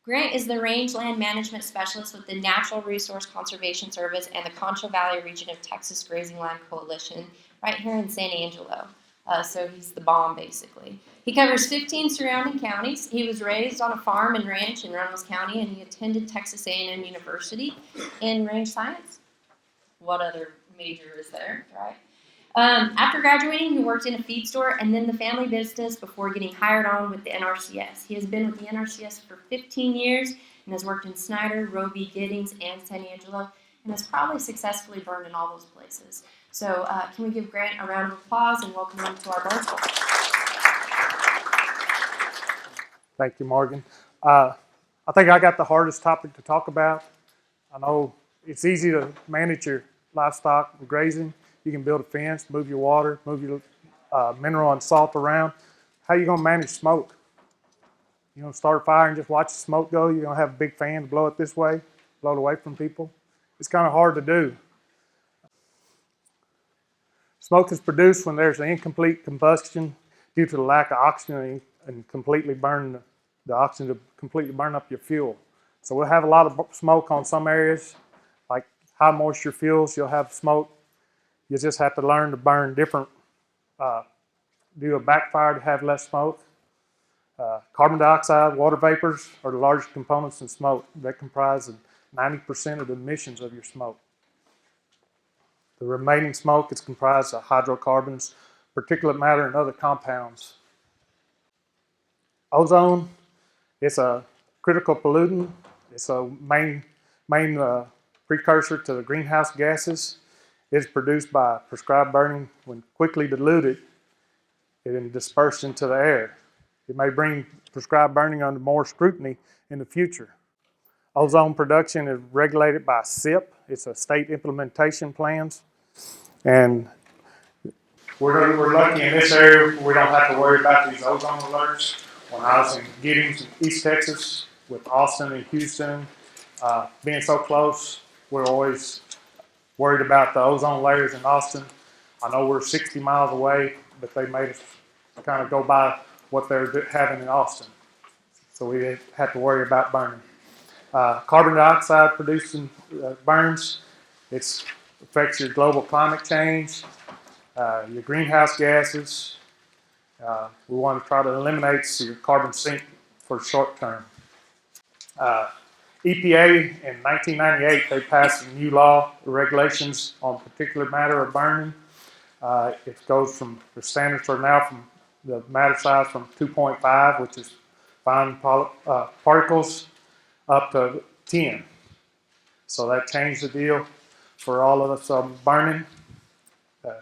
Grant is the rangeland management specialist with the Natural Resource Conservation Service and the Concho Valley region of Texas Grazing Land Coalition right here in San Angelo. So he's the bomb, basically. He covers 15 surrounding counties. He was raised on a farm and ranch in Reynolds County, and he attended Texas A&M University in range science. What other major is there, right? After graduating, he worked in a feed store and then the family business before getting hired on with the NRCS. He has been with the NRCS for 15 years and has worked in Snyder, Roby, Giddings, and San Angelo, and has probably successfully burned in all those places. So can we give Grant a round of applause and welcome him to our burn school? Thank you, Morgan. I think I got the hardest topic to talk about. I know it's easy to manage your livestock and grazing. You can build a fence, move your water, move your mineral and salt around. How are you going to manage smoke? You're going to start a fire and just watch the smoke go? You're going to have a big fan to blow it this way, blow it away from people? It's kind of hard to do. Smoke is produced when there's an incomplete combustion due to the lack of oxygen and completely burn the oxygen to completely burn up your fuel. So we'll have a lot of smoke on some areas, like high moisture fuels, you'll have smoke. You just have to learn to burn different, do a backfire to have less smoke. Carbon dioxide, water vapors are the largest components in smoke. They comprise 90% of the emissions of your smoke. The remaining smoke is comprised of hydrocarbons, particulate matter, and other compounds. Ozone, it's a critical pollutant. It's a main precursor to the greenhouse gases. It's produced by prescribed burning. When quickly diluted, it is dispersed into the air. It may bring prescribed burning under more scrutiny in the future. Ozone production is regulated by SIP. It's a state implementation plans. And we're lucky in this area, we don't have to worry about these ozone alerts. When I was in Giddings, East Texas, with Austin and Houston, being so close, we're always worried about the ozone layers in Austin. I know we're 60 miles away, but they made us kind of go by what they're having in Austin. So we didn't have to worry about burning. Carbon dioxide producing burns, it affects your global climate change, your greenhouse gases. We want to try to eliminate your carbon sink for short term. EPA in 1998, they passed a new law, regulations on particulate matter of burning. It goes from, the standards are now from the matter size from 2.5, which is fine particles, up to 10. So that changed the deal for all of us burning. The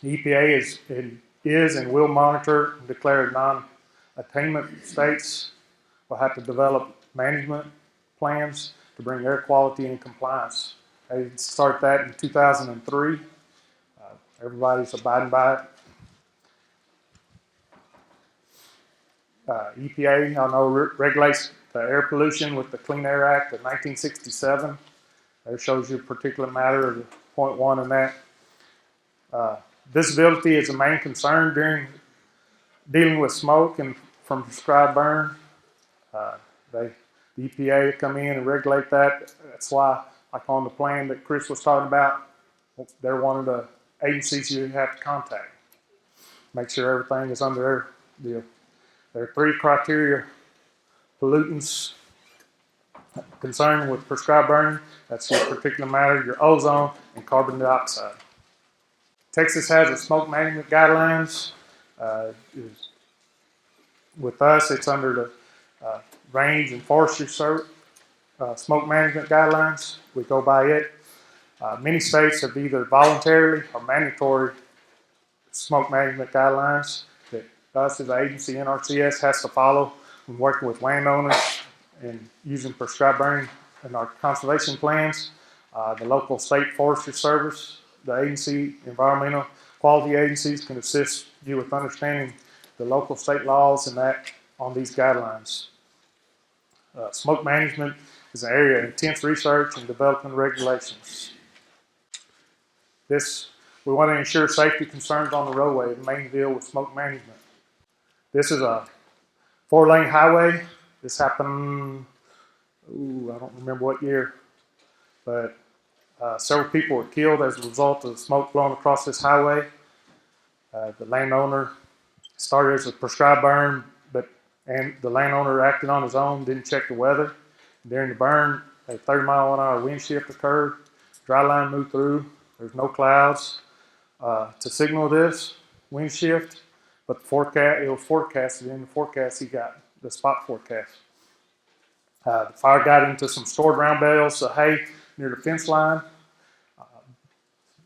EPA is and will monitor and declare non-attainment states. We'll have to develop management plans to bring air quality in compliance. They start that in 2003. Everybody's abiding by it. EPA, I know, regulates the air pollution with the Clean Air Act of 1967. There shows you particulate matter of 0.1 in that. Visibility is a main concern during dealing with smoke and from prescribed burn. The EPA come in and regulate that. That's why, like on the plan that Chris was talking about, they're one of the agencies you have to contact. Make sure everything is under their deal. There are 3 criteria: pollutants concerned with prescribed burning, that's your particulate matter, your ozone, and carbon dioxide. Texas has a smoke management guidelines. With us, it's under the Range and Forestry Smoke Management Guidelines. We go by it. Many states have either voluntarily or mandatory smoke management guidelines that us as an agency, NRCS, has to follow when working with landowners and using prescribed burning in our conservation plans. The local state forestry service, the agency, environmental quality agencies can assist you with understanding the local state laws and that on these guidelines. Smoke management is an area of intense research and development regulations. We want to ensure safety concerns on the roadway, the main deal with smoke management. This is a 4-lane highway. This happened, I don't remember what year, but several people were killed as a result of smoke blowing across this highway. The landowner started as a prescribed burn, and the landowner acted on his own, didn't check the weather. During the burn, a 30-mile-an-hour wind shift occurred. Dry line moved through. There's no clouds to signal this wind shift, but it was forecasted in the forecast he got, the spot forecast. The fire got into some stored round bales of hay near the fence line.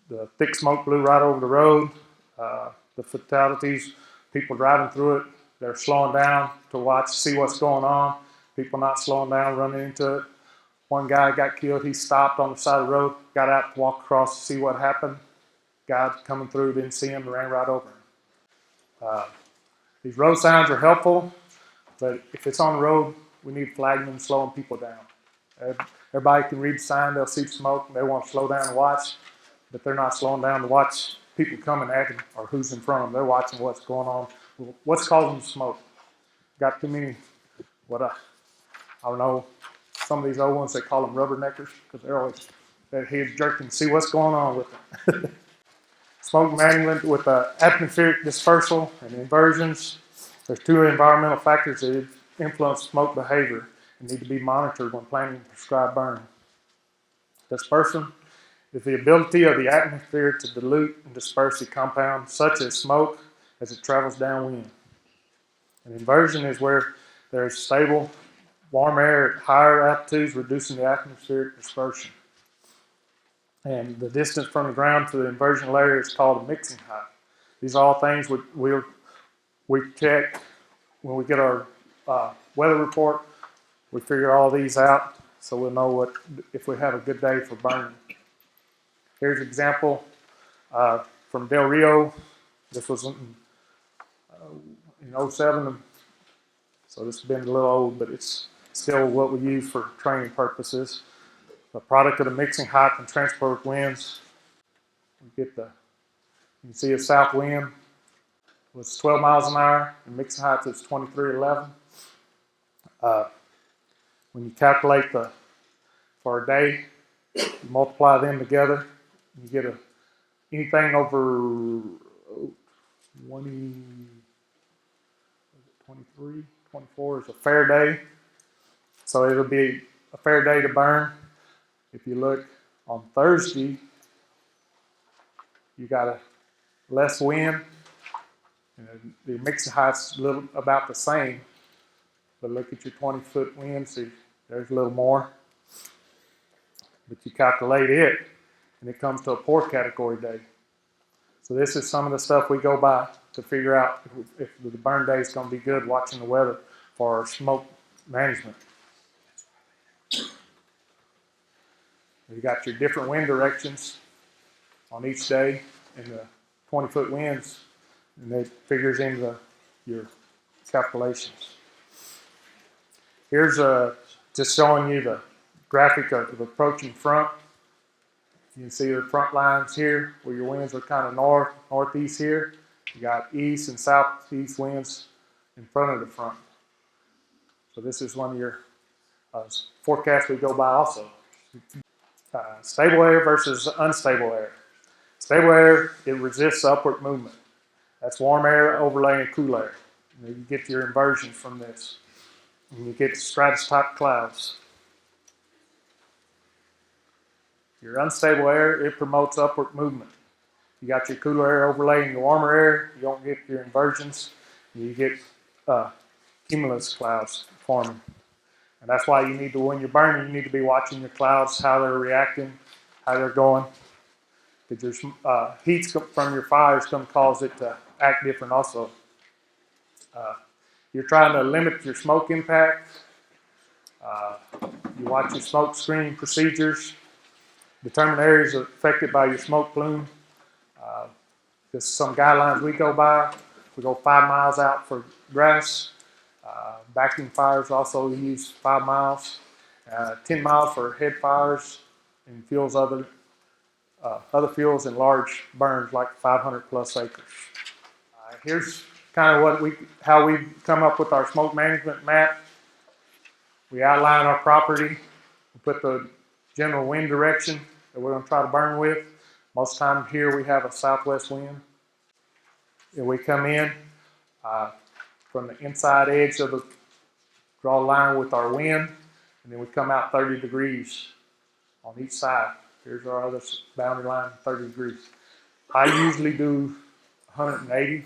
The thick smoke blew right over the road. The fatalities, people driving through it, they're slowing down to watch, see what's going on. People not slowing down, running into it. One guy got killed. He stopped on the side of the road, got out to walk across to see what happened. Guy coming through didn't see him, ran right over him. These road signs are helpful, but if it's on the road, we need flagging them, slowing people down. Everybody can read the sign, they'll see smoke, and they want to slow down and watch, but they're not slowing down to watch people coming at them or who's in front of them. They're watching what's going on, what's causing the smoke. Got too many, I don't know, some of these old ones, they call them rubberneckers because they're always, their heads jerking to see what's going on with them. Smoke management with atmospheric dispersal and inversions. There's two environmental factors that influence smoke behavior and need to be monitored when planning a prescribed burn. Dispersion is the ability of the atmosphere to dilute and disperse a compound such as smoke as it travels downwind. And inversion is where there's stable, warm air at higher altitudes, reducing the atmospheric dispersion. And the distance from the ground to the inversion layer is called a mixing height. These are all things we check when we get our weather report. We figure all these out so we'll know if we have a good day for burning. Here's an example from Del Rio. This was in 07, so this has been a little old, but it's still what we use for training purposes. The product of the mixing height and transport winds. You can see a south wind was 12 miles an hour, and mixing height is 2311. When you calculate for a day, you multiply them together, you get anything over 23, 24 is a fair day. So it'll be a fair day to burn. If you look on Thursday, you got a less wind, and the mixing height's about the same. But look at your 20-foot wind, see there's a little more. But you calculate it, and it comes to a poor category day. So this is some of the stuff we go by to figure out if the burn day is going to be good, watching the weather for our smoke management. You got your different wind directions on each day and the 20-foot winds, and that figures into your calculations. Here's just showing you the graphic of the approaching front. You can see the front lines here where your winds are kind of northeast here. You got east and southeast winds in front of the front. So this is one of your forecasts we go by also. Stable air versus unstable air. Stable air, it resists upward movement. That's warm air overlaying cool air. And you get your inversions from this. And you get stratus-type clouds. Your unstable air, it promotes upward movement. You got your cooler air overlaying the warmer air, you don't get your inversions, you get cumulus clouds forming. And that's why when you're burning, you need to be watching your clouds, how they're reacting, how they're going. Because your heat from your fire is going to cause it to act different also. You're trying to limit your smoke impact. You watch your smoke screening procedures. Determine areas affected by your smoke plume. There's some guidelines we go by. We go 5 miles out for grass. Vacuum fires also use 5 miles. 10 miles for head fires and fuels other fuels in large burns like 500 plus acres. Here's kind of how we come up with our smoke management map. We outline our property. We put the general wind direction that we're going to try to burn with. Most time here we have a southwest wind. And we come in from the inside edge of the draw a line with our wind, and then we come out 30 degrees on each side. Here's our other boundary line, 30 degrees. I usually do 180.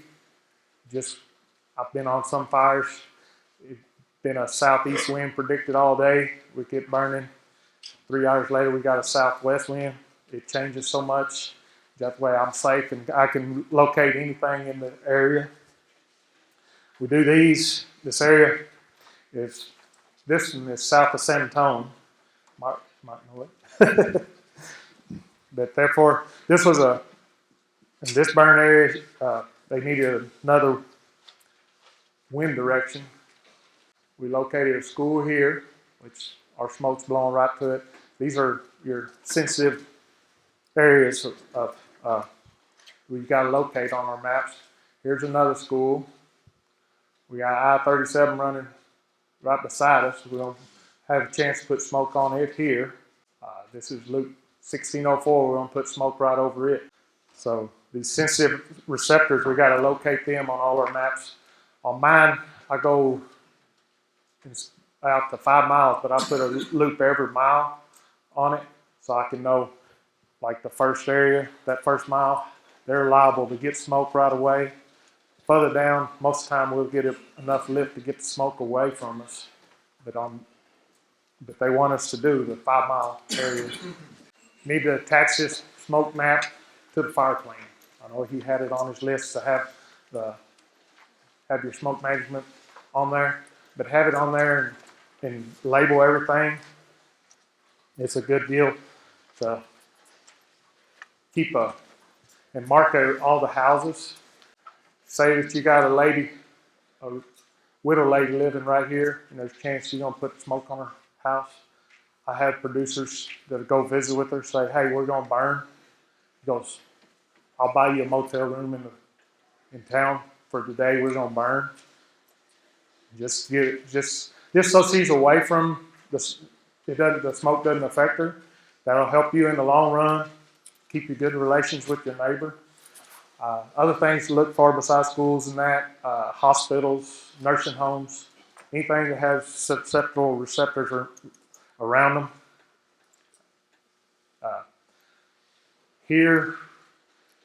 I've been on some fires. It's been a southeast wind predicted all day. We get burning. 3 hours later, we got a southwest wind. It changes so much. That way I'm safe and I can locate anything in the area. We do these. This area is, this one is south of San Antonio. Might know it. But therefore, this was in this burn area, they needed another wind direction. We located a school here, which our smoke's blowing right to it. These are your sensitive areas of we got to locate on our maps. Here's another school. We got I-37 running right beside us. We're going to have a chance to put smoke on it here. This is Loop 1604. We're going to put smoke right over it. So these sensitive receptors, we got to locate them on all our maps. On mine, I go out to 5 miles, but I put a loop every mile on it so I can know, like the first area, that first mile, they're liable to get smoke right away. Further down, most of the time we'll get enough lift to get the smoke away from us. But they want us to do the 5 mile area. Need to attach this smoke map to the fire plan. I know he had it on his list to have your smoke management on there, but have it on there and label everything. It's a good deal to keep and mark all the houses. Say that you got a widow lady living right here, and there's a chance you're gonna put smoke on her house. I have producers that go visit with her, say, hey, we're gonna burn. He goes, I'll buy you a motel room in town for the day we're gonna burn. Just so she's away from the smoke doesn't affect her. That'll help you in the long run. Keep you good relations with your neighbor. Other things to look for besides schools and that, hospitals, nursing homes, anything that has susceptible receptors around them. Here,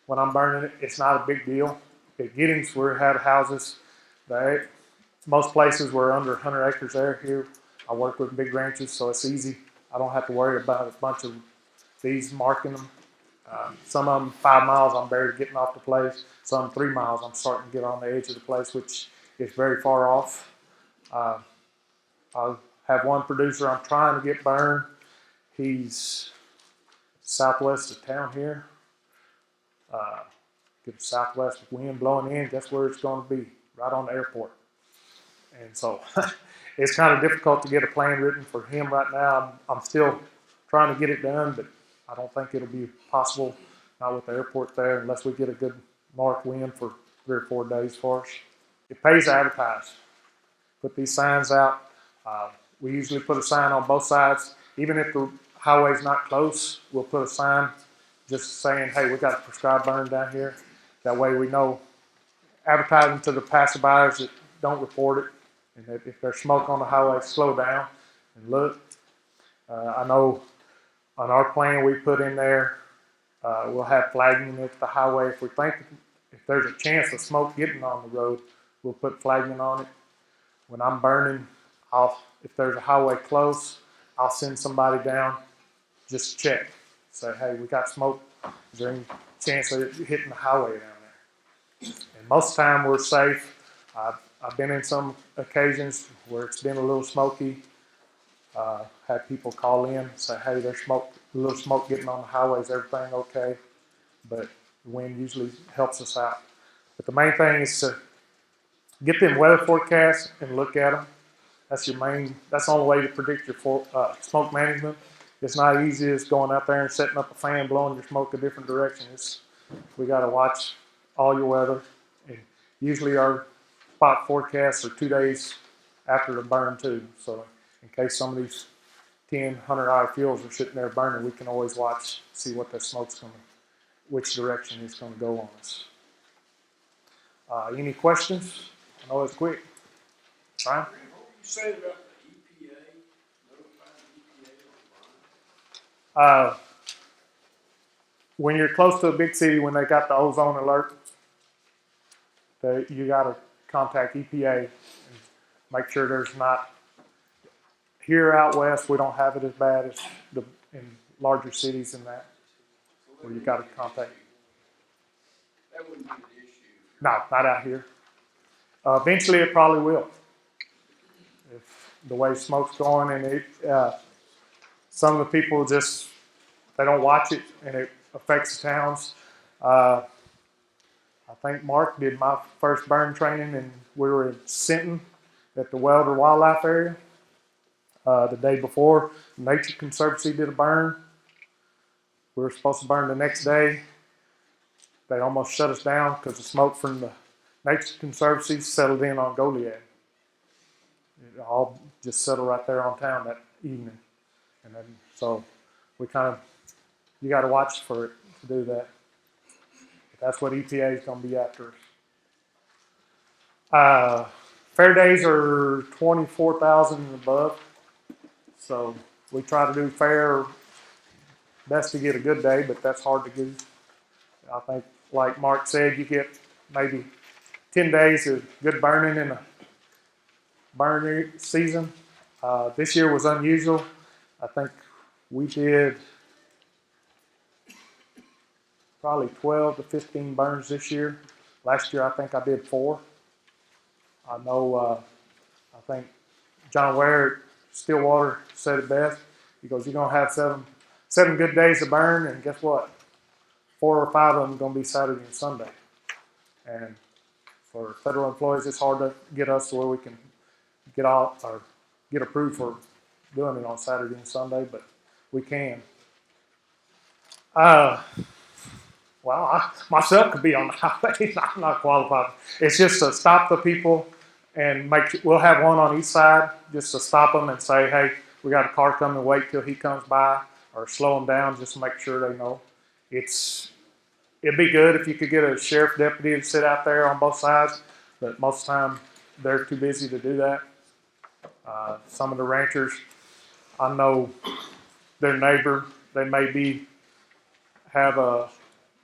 when I'm burning it, it's not a big deal. At Giddings, we had houses. Most places were under 100 acres there. Here, I work with big ranches, so it's easy. I don't have to worry about a bunch of these marking them. Some of them 5 miles, I'm barely getting off the place. Some 3 miles, I'm starting to get on the edge of the place, which is very far off. I have one producer I'm trying to get burned. He's southwest of town here. Get a southwest wind blowing in. Guess where it's going to be? Right on the airport. And so it's kind of difficult to get a plan written for him right now. I'm still trying to get it done, but I don't think it'll be possible, not with the airport there, unless we get a good north wind for 3 or 4 days for us. It pays to advertise. Put these signs out. We usually put a sign on both sides. Even if the highway's not close, we'll put a sign just saying, hey, we got a prescribed burn down here. That way we know, advertising to the passerbyers that don't report it, and that if there's smoke on the highway, slow down and look. I know on our plan we put in there, we'll have flagging at the highway. If there's a chance of smoke getting on the road, we'll put flagging on it. When I'm burning, if there's a highway close, I'll send somebody down, just check. Say, hey, we got smoke. Is there any chance of it hitting the highway down there? And most of the time we're safe. I've been in some occasions where it's been a little smoky. Had people call in, say, hey, there's a little smoke getting on the highway. Is everything okay? But the wind usually helps us out. But the main thing is to get them weather forecasts and look at them. That's the only way to predict your smoke management. It's not easy as going out there and setting up a fan, blowing your smoke a different direction. We got to watch all your weather. And usually our spot forecasts are 2 days after the burn too. So in case some of these 10, 100-hour fuels are sitting there burning, we can always watch, see what that smoke's going to, which direction it's going to go on us. Any questions? I know it's quick. Ryan? What were you saying about the EPA, notifying the EPA on burn? When you're close to a big city, when they got the ozone alert, you got to contact EPA and make sure there's not. Here out west, we don't have it as bad as in larger cities than that, where you got to contact. That wouldn't be an issue. No, not out here. Eventually, it probably will. If the way smoke's going, and some of the people just they don't watch it, and it affects the towns. I think Mark did my first burn training, and we were in Sinton at the Welder Wildlife Area. The day before, Nature Conservancy did a burn. We were supposed to burn the next day. They almost shut us down because the smoke from the Nature Conservancy settled in on Goliad. It all just settled right there on town that evening. And then, so we you got to watch for it to do that. But that's what EPA is going to be after us. Fair days are 24,000 and above. So we try to do fair, best to get a good day, but that's hard to do. I think, like Mark said, you get maybe 10 days of good burning in a burn season. This year was unusual. I think we did probably 12 to 15 burns this year. Last year, I think I did 4. I know, I think John Ware at Stillwater said it best. He goes, you're going to have seven good days to burn, and guess what? 4 or 5 of them are going to be Saturday and Sunday. And for federal employees, it's hard to get us to where we can get out or get approved for doing it on Saturday and Sunday, but we can. Well, I myself could be on the highway. I'm not qualified. It's just to stop the people and we'll have one on each side just to stop them and say, hey, we got a car coming, wait till he comes by, or slow them down just to make sure they know. It'd be good if you could get a sheriff deputy to sit out there on both sides, but most of the time they're too busy to do that. Some of the ranchers, I know their neighbor, they may have a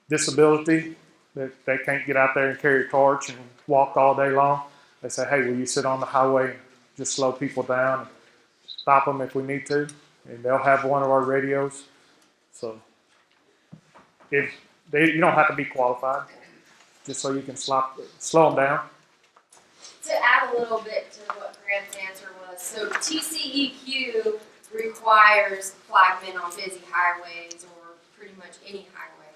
disability that they can't get out there and carry a torch and walk all day long. They say, hey, will you sit on the highway and just slow people down and stop them if we need to? And they'll have one of our radios. So you don't have to be qualified, just so you can slow them down. To add a little bit to what Grant's answer was, so TCEQ requires flagmen on busy highways or pretty much any highway.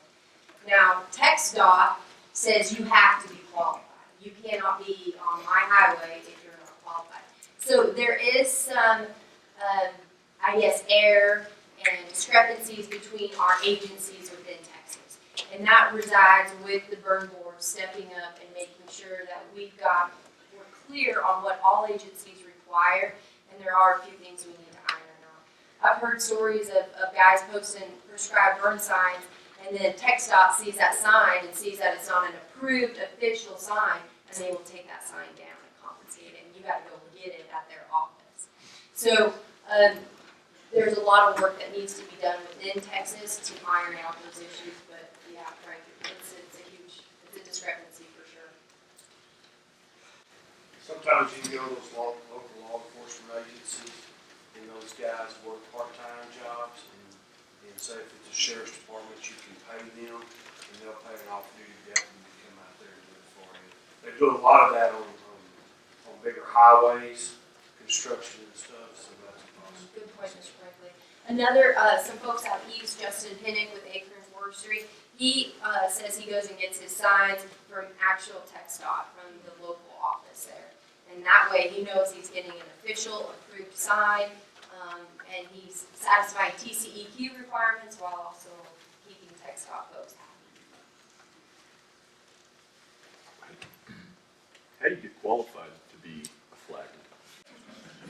Now, TxDOT says you have to be qualified. You cannot be on my highway if you're not qualified. So there is some, error and discrepancies between our agencies within Texas. And that resides with the burn board stepping up and making sure that we're clear on what all agencies require, and there are a few things we need to iron out. I've heard stories of guys posting prescribed burn signs, and then TxDOT sees that sign and sees that it's not an approved official sign, and they will take that sign down and compensate it, and you got to go get it at their office. So there's a lot of work that needs to be done within Texas to iron out those issues, but yeah, Frank, it's a discrepancy for sure. Sometimes you can go to those local law enforcement agencies, and those guys work part-time jobs, and say if it's a sheriff's department, you can pay them, and they'll pay an off-duty deputy to come out there and do it for you. They do a lot of that on bigger highways, construction and stuff, so that's a possibility. Good point, Mr. Brinkley. Another, some folks out east, Justin Pinnick with Akron Forestry, he says he goes and gets his signs from actual TxDOT, from the local office there. And that way he knows he's getting an official approved sign, and he's satisfying TCEQ requirements while also keeping TxDOT folks happy. How do you get qualified to be a flagman?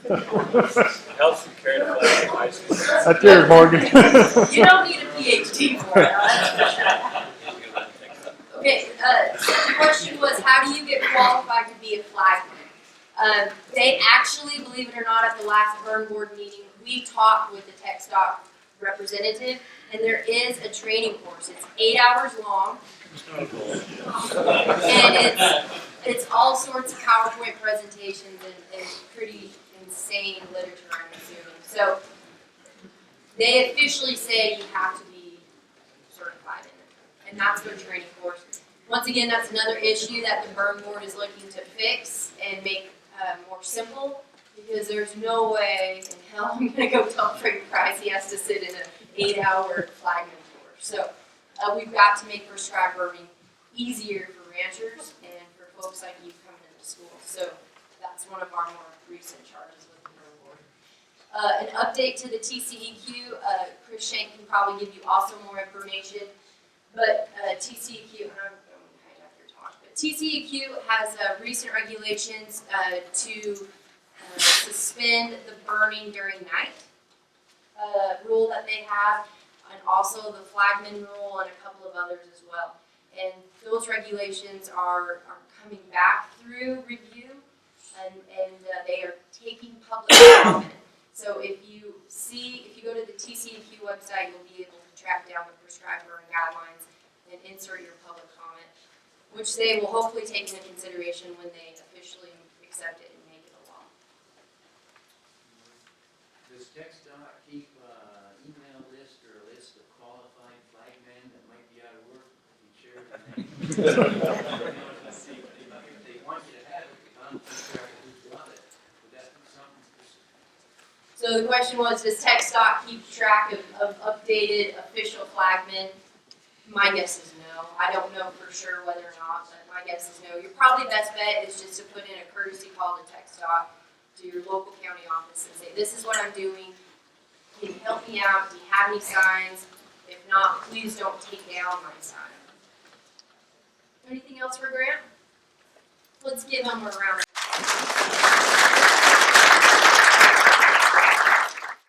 Helps you carry the flag in high school. That's yours, Morgan. You don't need a PhD for it. Okay, so the question was, how do you get qualified to be a flagman? They actually, believe it or not, at the last burn board meeting, we talked with the TxDOT representative, and there is a training course. It's 8 hours long, and it's all sorts of PowerPoint presentations and pretty insane literature, I'm assuming. So they officially say you have to be certified in it, and that's their training course. Once again, that's another issue that the burn board is looking to fix and make more simple, because there's no way in hell I'm going to go tell Frank Price he has to sit in an 8-hour flagman course. So we've got to make prescribed burning easier for ranchers and for folks like you coming into school. So that's one of our more recent charges with the burn board. An update to the TCEQ, Chris Shank can probably give you also more information, but TCEQ, and I'm going to hijack your talk, but TCEQ has recent regulations to suspend the burning during night rule that they have, and also the flagman rule and a couple of others as well. And those regulations are coming back through review, and they are taking public comment. So if you go to the TCEQ website, you'll be able to track down the prescribed burn guidelines and insert your public comment, which they will hopefully take into consideration when they officially accept it and make it a law. Does TxDOT keep email list or a list of qualified flagmen that might be out of work? If you share their name. If they want you to have it, keep track of who's got it. Would that be something? So the question was, does TxDOT keep track of updated official flagmen? My guess is no. I don't know for sure whether or not, but my guess is no. Your probably best bet is just to put in a courtesy call to TxDOT, to your local county office, and say, this is what I'm doing. Can you help me out? Do you have any signs? If not, please don't take down my sign. Anything else for Grant? Let's give him a round of